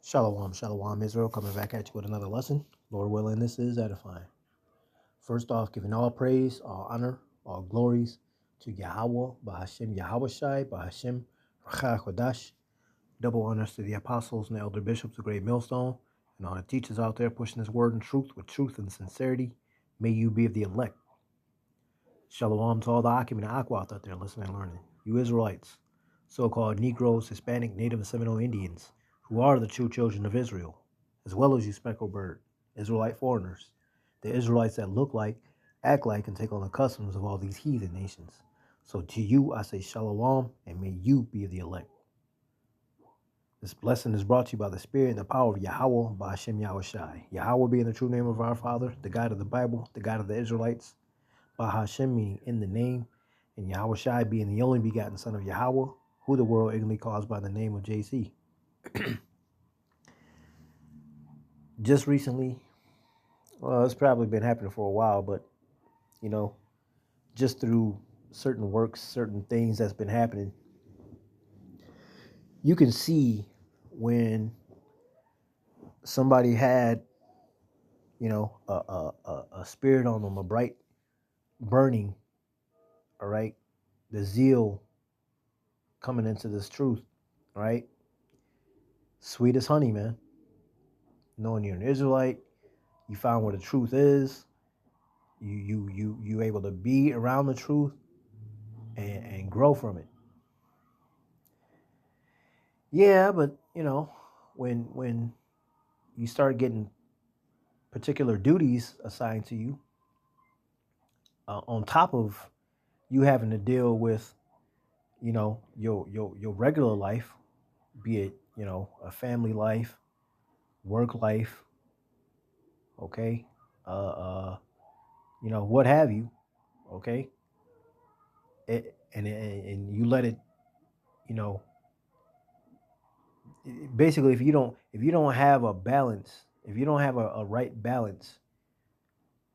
Shalom, shalom, Israel, coming back at you with another lesson. Lord willing, this is edifying. First off, giving all praise, all honor, all glories to Yahweh, Bahashem Yahweh Shai, Bahashem Rachah Kodash. Double honors to the apostles and the elder bishops of Great Millstone, and all the teachers out there pushing this word and truth with truth and sincerity. May you be of the elect. Shalom to all the Akim and the Aquat out there listening and learning. You Israelites, so-called Negroes, Hispanic, Native, and Seminole Indians, who are the true children of Israel, as well as you speckled bird, Israelite foreigners, the Israelites that look like, act like, and take on the customs of all these heathen nations. So to you I say shalom, and may you be of the elect. This blessing is brought to you by the Spirit and the power of Yahweh, by Hashem Yahweh Shai. Yahweh being the true name of our Father, the God of the Bible, the God of the Israelites, by Hashem meaning in the name, and Yahweh Shai being the only begotten Son of Yahweh, who the world ignorantly calls by the name of JC. Just recently, well, it's probably been happening for a while, but, just through certain works, certain things that's been happening, you can see when somebody had, a spirit on them, a bright burning, all right, the zeal coming into this truth, all right, sweet as honey, man. Knowing you're an Israelite, you found where the truth is, you able to be around the truth and grow from it. Yeah, but when you start getting particular duties assigned to you, on top of you having to deal with, your regular life, be it a family life, work life, okay, what have you, okay, and you let it, basically, if you don't have a balance, if you don't have a right balance,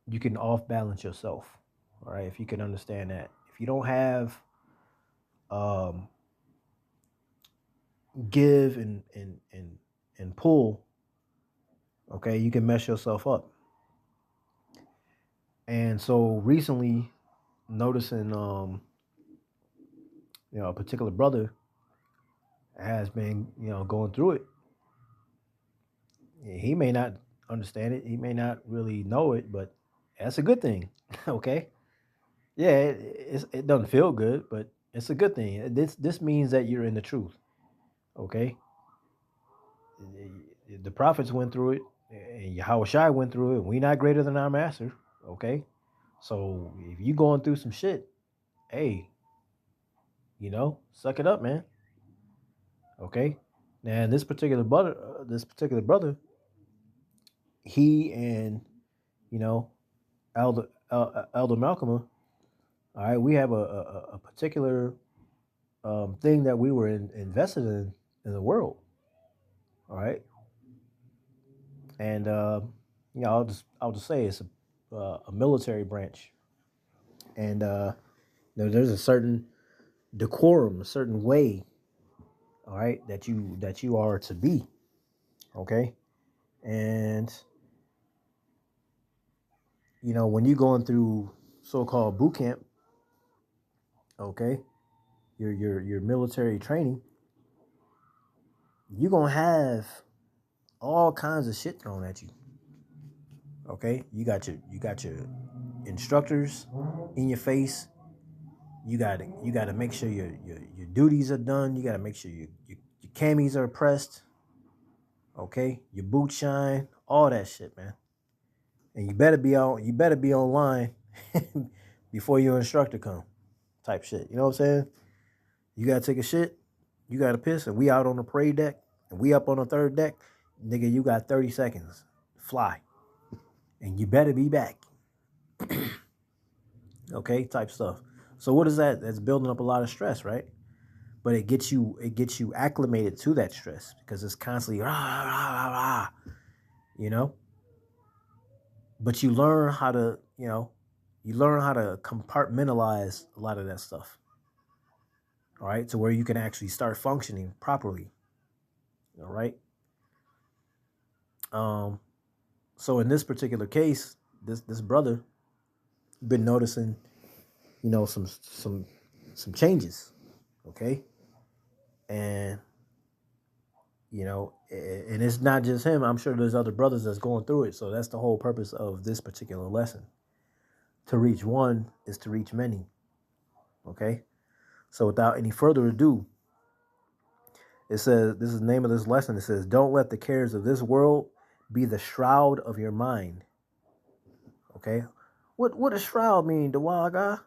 you can off balance yourself. All right, if you can understand that, if you don't have give and pull, okay, you can mess yourself up. And so recently, noticing a particular brother has been going through it. He may not understand it, he may not really know it, but that's a good thing. Okay, yeah, it doesn't feel good, but it's a good thing. This means that you're in the truth. Okay, the prophets went through it, and Yahweh Shai went through it. We not greater than our master. Okay, so if you going through some shit, hey, suck it up, man. Okay, now this particular brother, he and Elder Malcolm, all right, we have a particular thing that we were invested in the world, all right, and I'll just say it's a military branch, and there's a certain decorum, a certain way, all right, that you are to be, okay, and when you're going through so-called boot camp, okay, your military training, you're gonna have all kinds of shit thrown at you. Okay, you got your instructors in your face. You gotta make sure your duties are done. You gotta make sure your camis are pressed. Okay, your boots shine, all that shit, man. And you better be online before your instructor come, type shit. You know what I'm saying? You gotta take a shit, you gotta piss, and we out on the parade deck, and we up on the third deck, nigga. You got 30 seconds, fly, and you better be back. Okay, type stuff. So what is that? That's building up a lot of stress, right? But it gets you acclimated to that stress because it's constantly rah, rah, rah, rah, But you learn how to, compartmentalize a lot of that stuff. All right, to where you can actually start functioning properly. All right. Um, so in this particular case, this brother been noticing, some changes, okay, and and it's not just him. I'm sure there's other brothers that's going through it. So that's the whole purpose of this particular lesson. To reach one is to reach many, okay. So without any further ado, it says, this is the name of this lesson. It says, don't let the cares of this world be the shroud of your mind. Okay. What does shroud mean, the wild guy?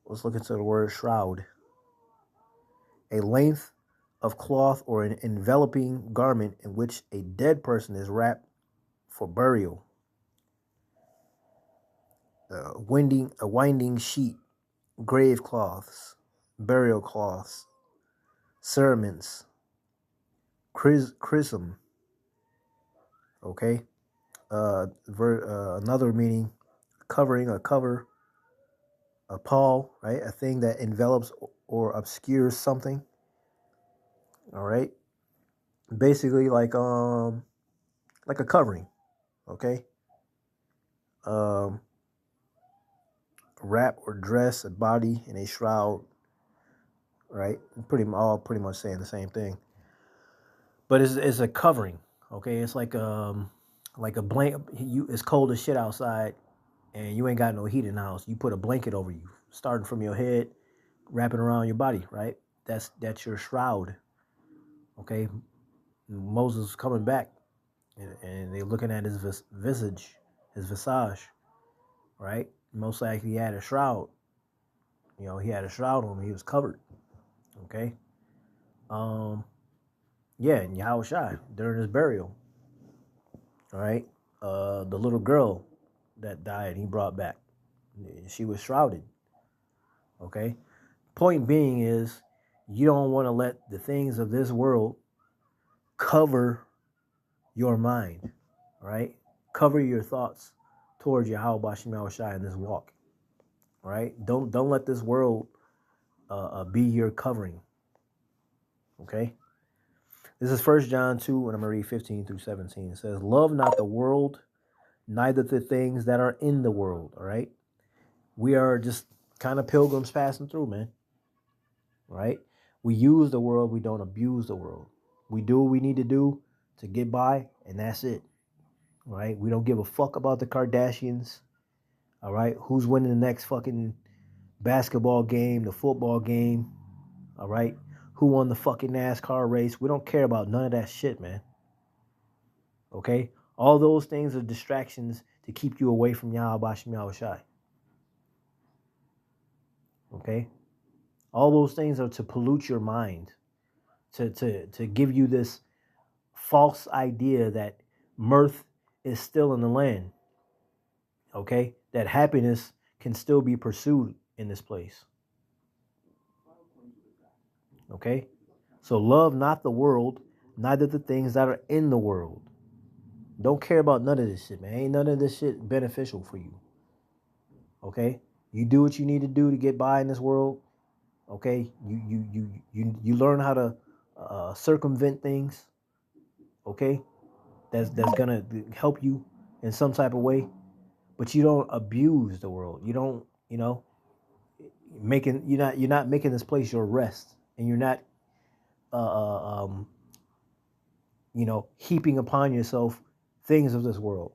Let's look into the word shroud. A length of cloth or an enveloping garment in which a dead person is wrapped for burial. A winding sheet, grave cloths, burial cloths, cerements, chrism. Okay. Another meaning, covering, a cover, a pall, right? A thing that envelops or obscures something. All right. Basically like a covering, okay? Um Wrap or dress a body in a shroud, right? Pretty much saying the same thing. But it's a covering, okay? It's like a blanket. It's cold as shit outside and you ain't got no heat in the house. You put a blanket over you, starting from your head, wrapping around your body, right? That's your shroud. Okay? Moses is coming back and they're looking at his visage, his visage, right? Most likely he had a shroud. He had a shroud on him. He was covered. Okay. Um, yeah, and Yahushua during his burial. All right. The little girl that died, he brought back. She was shrouded. Okay. Point being is, you don't want to let the things of this world cover your mind. Right. Cover your thoughts towards Yahweh Bashim Yahushua in this walk. Right. Don't let this world be your covering. Okay. This is 1 John 2, and I'm going to read 15 through 17. It says, love not the world, neither the things that are in the world. All right. We are just kind of pilgrims passing through, man. Right. We use the world. We don't abuse the world. We do what we need to do to get by, and that's it. Right. We don't give a fuck about the Kardashians. All right. Who's winning the next fucking basketball game, the football game. All right. Who won the fucking NASCAR race? We don't care about none of that shit, man. Okay? All those things are distractions to keep you away from Yahweh Bashim Yahushai. Okay? All those things are to pollute your mind, to give you this false idea that mirth is still in the land. Okay? That happiness can still be pursued in this place. Okay? So love not the world, neither the things that are in the world. Don't care about none of this shit, man. Ain't none of this shit beneficial for you. Okay? You do what you need to do to get by in this world. Okay? You learn how to circumvent things. Okay? That's gonna help you in some type of way. But you don't abuse the world. You don't, you're not making this place your rest, and you're not heaping upon yourself things of this world.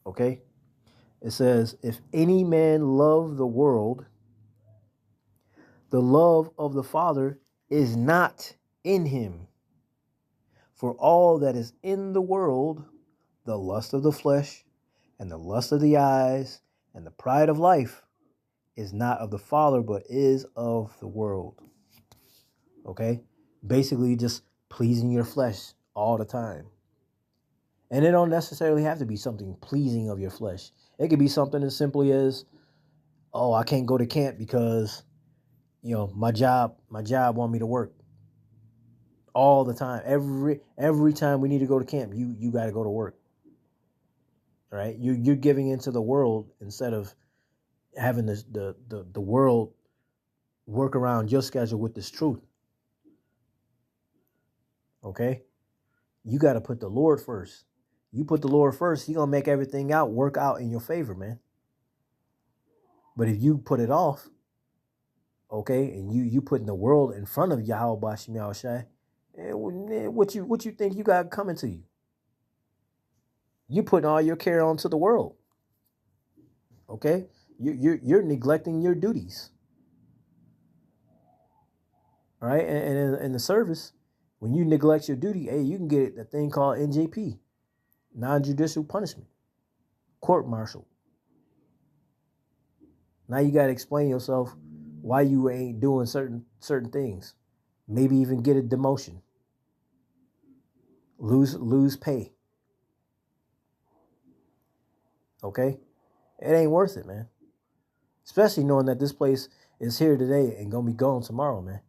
Okay? It says, if any man love the world, the love of the Father is not in him. For all that is in the world, the lust of the flesh, and the lust of the eyes, and the pride of life, is not of the Father, but is of the world. Okay? Basically, just pleasing your flesh all the time. And it don't necessarily have to be something pleasing of your flesh. It could be something as simply as, oh, I can't go to camp because, my job want me to work all the time. Every time we need to go to camp, you got to go to work. Right? You're giving into the world instead of having the world work around your schedule with this truth. Okay? You got to put the Lord first. You put the Lord first, He gonna make everything work out in your favor, man. But if you put it off, okay, and you putting the world in front of Yahweh Bashim Yahushai, what you think you got coming to you? You putting all your care onto the world, okay? You're neglecting your duties, all right? And in the service, when you neglect your duty, hey, you can get a thing called NJP, non-judicial punishment, court-martial. Now you got to explain yourself why you ain't doing certain things. Maybe even get a demotion. Lose pay. Okay? It ain't worth it, man. Especially knowing that this place is here today and gonna be gone tomorrow, man.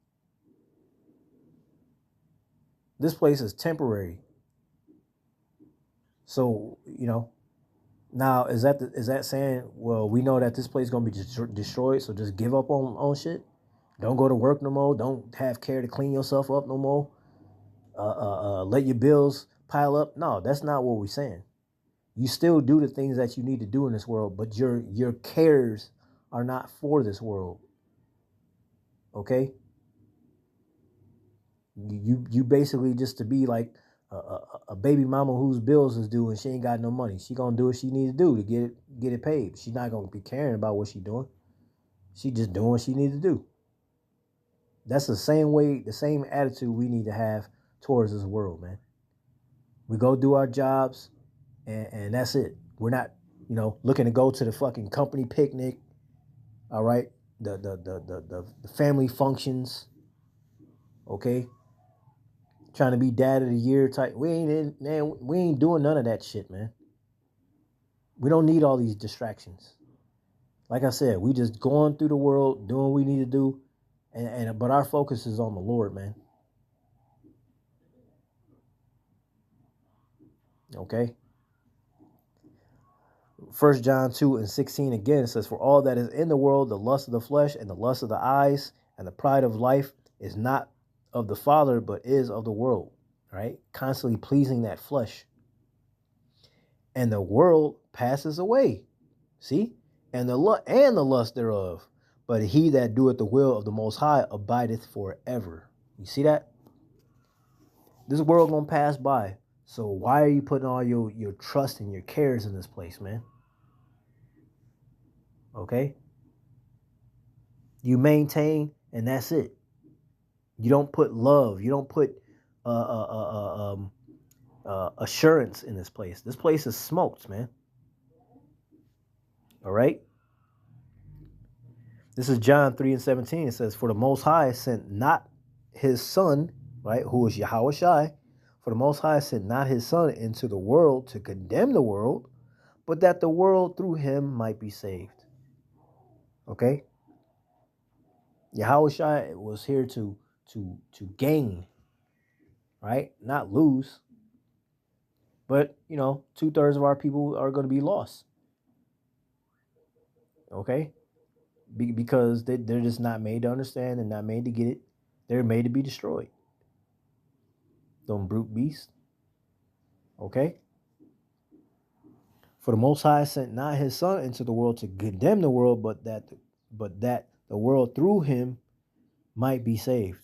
This place is temporary. So, now is that saying, well, we know that this place is gonna be destroyed, so just give up on shit? Don't go to work no more. Don't have care to clean yourself up no more. Let your bills pile up. No, that's not what we're saying. You still do the things that you need to do in this world, but your cares are not for this world. Okay? You basically just to be like a baby mama whose bills is due and she ain't got no money. She gonna do what she needs to do to get it paid. She's not gonna be caring about what she doing. She just doing what she needs to do. That's the same attitude we need to have towards this world, man. We go do our jobs, and that's it. We're not, looking to go to the fucking company picnic. All right, the family functions. Okay, trying to be dad of the year type. We ain't doing none of that shit, man. We don't need all these distractions. Like I said, we just going through the world, doing what we need to do, but our focus is on the Lord, man. Okay. 1 John 2:16 again, it says, for all that is in the world, the lust of the flesh and the lust of the eyes and the pride of life is not of the Father, but is of the world. Right? Constantly pleasing that flesh. And the world passes away. See? And the lust thereof. But he that doeth the will of the Most High abideth forever. You see that? This world gonna pass by. So why are you putting all your trust and your cares in this place, man? Okay? You maintain, and that's it. You don't put love. You don't put assurance in this place. This place is smoked, man. All right? This is John 3:17. It says, for the Most High sent not his Son, right, who is Yahweh Shai, for the Most High sent not his Son into the world to condemn the world, but that the world through him might be saved. Okay? Yahweh Shai was here to gain, right? Not lose. But, 2/3 of our people are going to be lost. Okay? Because they're just not made to understand. They're not made to get it. They're made to be destroyed. Them brute beasts. Okay? For the Most High sent not his Son into the world to condemn the world, but that the world through him might be saved.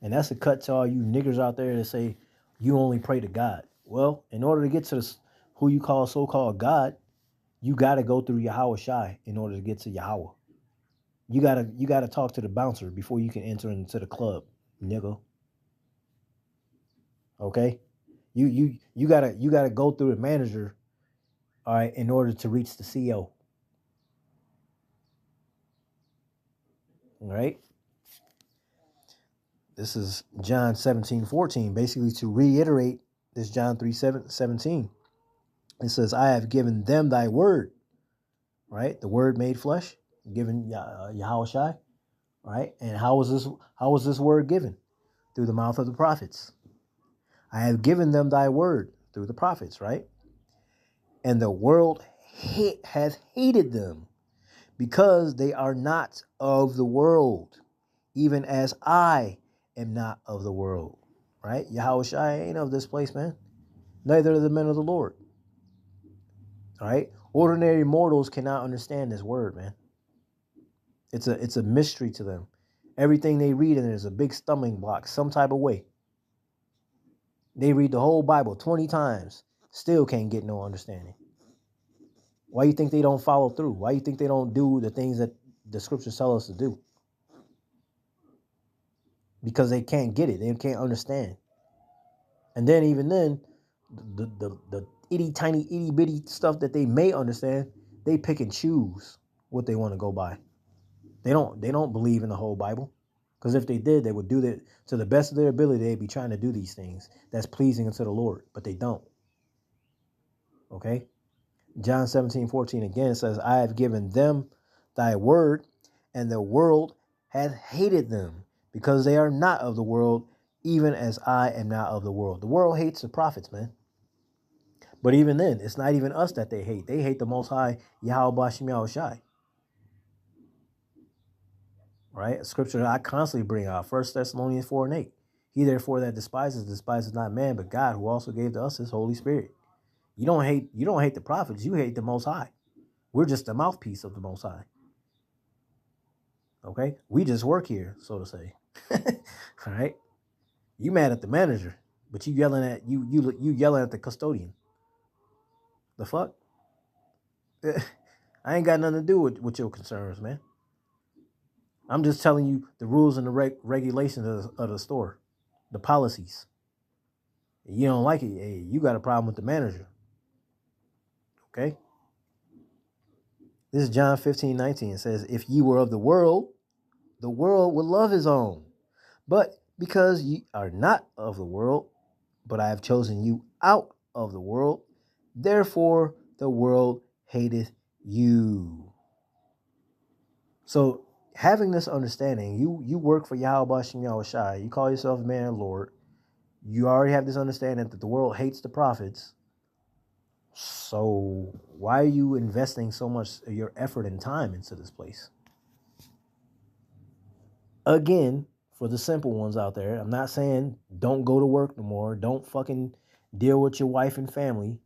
And that's a cut to all you niggers out there that say you only pray to God. Well, in order to get to who you call so-called God, you got to go through Yahweh Shai in order to get to Yahweh. You gotta talk to the bouncer before you can enter into the club, nigga. Okay? You gotta go through the manager, all right, in order to reach the CEO. All right? This is John 17:14, basically to reiterate this John 3:17. It says, I have given them thy word, right? The word made flesh, given Yahweh Shai, right? And how was this word given? Through the mouth of the prophets. I have given them thy word through the prophets, right? And the world has hated them because they are not of the world, even as I am not of the world. right? Yahweh Shai ain't of this place, man. Neither are the men of the Lord. All right? Ordinary mortals cannot understand this word, man. It's a mystery to them. Everything they read in it is a big stumbling block, some type of way. They read the whole Bible 20 times, still can't get no understanding. Why you think they don't follow through? Why you think they don't do the things that the scriptures tell us to do? Because they can't get it. They can't understand. And then even then, the itty tiny itty bitty stuff that they may understand, they pick and choose what they want to go by. They don't believe in the whole Bible. Because if they did, they would do that to the best of their ability. They'd be trying to do these things that's pleasing unto the Lord, but they don't. Okay? John 17:14 again says, I have given them thy word, and the world hath hated them, because they are not of the world, even as I am not of the world. The world hates the prophets, man. But even then, it's not even us that they hate. They hate the Most High, Yahweh Bashim Yahushai. Right? A scripture that I constantly bring out, 1 Thessalonians 4:8. He therefore that despises not man, but God, who also gave to us his Holy Spirit. You don't hate the prophets, you hate the Most High. We're just the mouthpiece of the Most High. Okay? We just work here, so to say. All right? You mad at the manager, but you yelling at you yelling at the custodian. The fuck? I ain't got nothing to do with your concerns, man. I'm just telling you the rules and the regulations of the store, the policies. You don't like it, hey, you got a problem with the manager. Okay? This is John 15:19. It says, if ye were of the world would love his own. But because ye are not of the world, but I have chosen you out of the world, therefore the world hateth you. So having this understanding, you work for Yahweh Bashim Yahushai, you call yourself a man and Lord, you already have this understanding that the world hates the prophets. So why are you investing so much of your effort and time into this place? Again, for the simple ones out there, I'm not saying don't go to work no more. Don't fucking deal with your wife and family.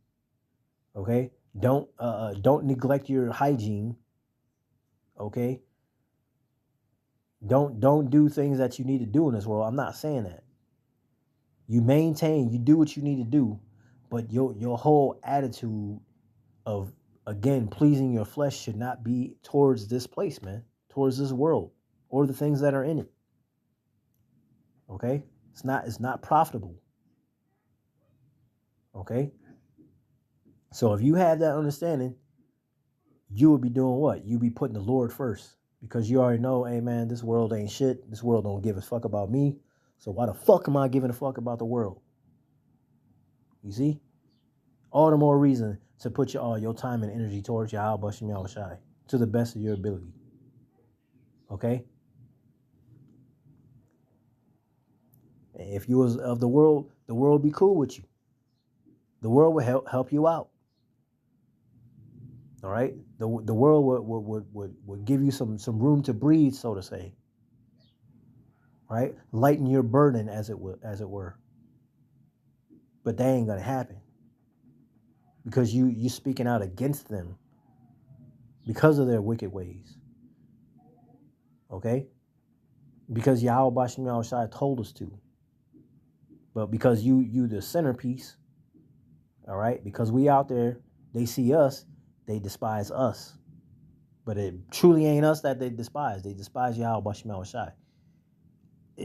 Okay? Don't neglect your hygiene. Okay? Don't do things that you need to do in this world. I'm not saying that. You maintain, you do what you need to do, but your whole attitude of, again, pleasing your flesh should not be towards this place, man, towards this world or the things that are in it. Okay? It's not profitable. Okay? So if you have that understanding, you will be doing what? You'll be putting the Lord first, because you already know, hey man, this world ain't shit. This world don't give a fuck about me. So why the fuck am I giving a fuck about the world? You see? All the more reason to put all your time and energy towards Yahweh Bashim Yahushai to the best of your ability. Okay? If you was of the world would be cool with you. The world would help you out. All right? The world would give you some room to breathe, so to say. Right? Lighten your burden, as it were. But that ain't gonna happen. Because you speaking out against them because of their wicked ways. Okay? Because Yahweh Bashim Yahushai told us to. But because you the centerpiece, all right? Because we out there, they see us, they despise us. But it truly ain't us that they despise. They despise Yahweh Bashim Yahushai.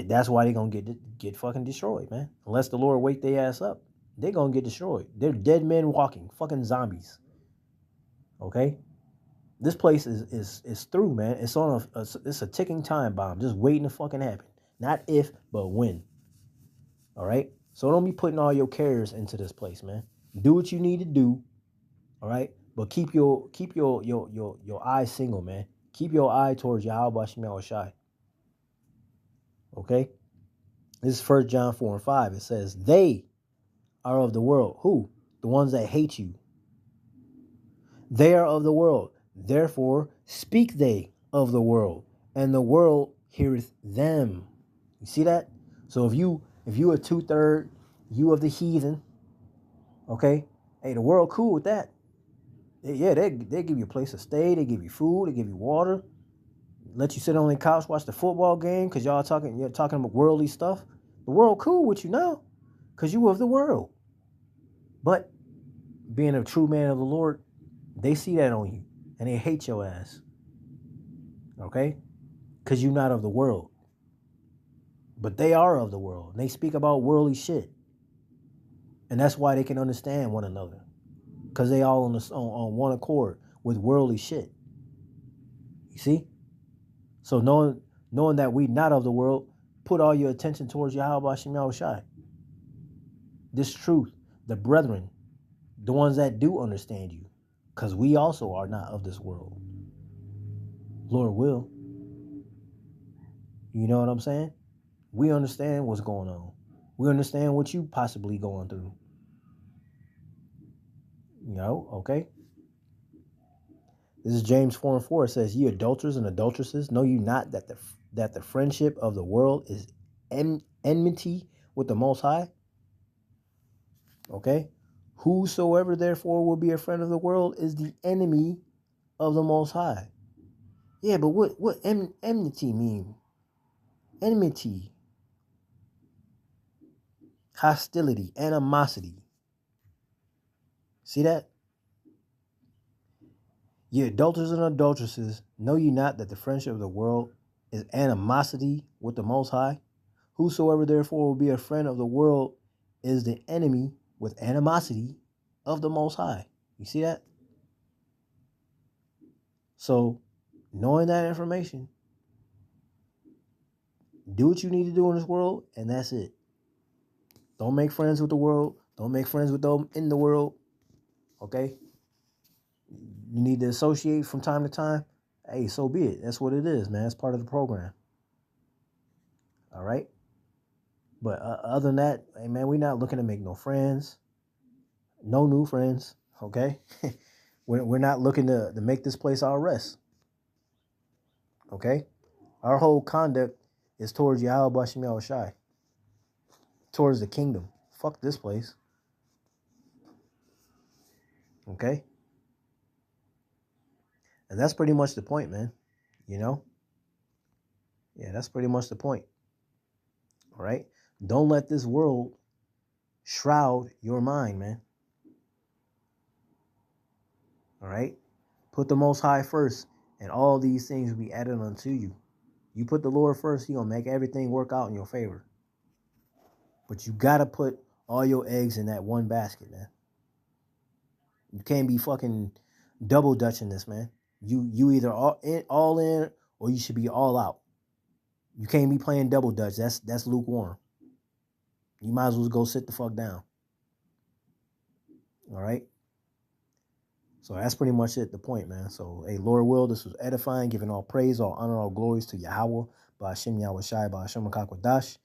That's why they gonna get fucking destroyed, man. Unless the Lord wake their ass up, they gonna get destroyed. They're dead men walking, fucking zombies. Okay? This place is through, man. It's on it's a ticking time bomb, just waiting to fucking happen. Not if, but when. All right? So don't be putting all your cares into this place, man. Do what you need to do. All right? But keep your eye single, man. Keep your eye towards Yahweh Bashim Yahushai. Okay? This is 1 John 4:5. It says, they are of the world. Who? The ones that hate you. They are of the world. Therefore, speak they of the world, and the world heareth them. You see that? So if you If you a 2/3, you of the heathen, okay? Hey, the world cool with that. Yeah, they give you a place to stay. They give you food. They give you water. Let you sit on the couch, watch the football game because you're talking about worldly stuff. The world cool with you now because you of the world. But being a true man of the Lord, they see that on you and they hate your ass. Okay? Because you're not of the world. But they are of the world. And they speak about worldly shit. And that's why they can understand one another. Because they all on one accord with worldly shit. You see? So knowing that we not of the world, put all your attention towards Yahweh Shem Yahushai. This truth, the brethren, the ones that do understand you. Because we also are not of this world. Lord will. You know what I'm saying? We understand what's going on. We understand what you possibly going through. You know, okay? This is James 4:4. It says, ye adulterers and adulteresses, know you not that the friendship of the world is enmity with the Most High? Okay? Whosoever therefore will be a friend of the world is the enemy of the Most High. Yeah, but what enmity mean? Enmity, hostility, animosity. See that? Ye adulterers and adulteresses, know ye not that the friendship of the world is animosity with the Most High? Whosoever therefore will be a friend of the world is the enemy with animosity of the Most High. You see that? So, knowing that information, do what you need to do in this world, and that's it. Don't make friends with the world. Don't make friends with them in the world. Okay? You need to associate from time to time. Hey, so be it. That's what it is, man. It's part of the program. All right? But other than that, hey, man, we're not looking to make no friends. No new friends. Okay? We're not looking to make this place our rest. Okay? Our whole conduct is towards Yahweh Shem Yahushai. Towards the kingdom. Fuck this place. Okay? And that's pretty much the point, man. You know? Yeah, that's pretty much the point. All right? Don't let this world shroud your mind, man. All right? Put the Most High first, and all these things will be added unto you. You put the Lord first, He gonna make everything work out in your favor. But you gotta put all your eggs in that one basket, man. You can't be fucking double dutching this, man. You either all in or you should be all out. You can't be playing double dutch. That's lukewarm. You might as well go sit the fuck down. All right? So that's pretty much it, the point, man. So, hey, Lord will, this was edifying, giving all praise, all honor, all glories to Yahweh, Ba'ashem Yahushai, Ba'ashem Makakwadash.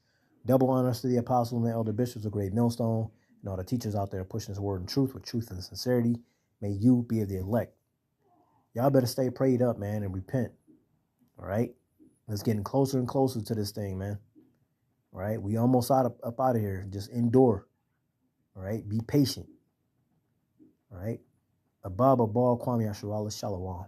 Double honors to the apostles and the elder bishops of Great Millstone, and all the teachers out there pushing His word in truth with truth and sincerity. May you be of the elect. Y'all better stay prayed up, man, and repent. All right? It's getting closer and closer to this thing, man. All right? We almost up out of here. Just endure. All right? Be patient. All right? Abba, Kwam Yasharallah, Shalom.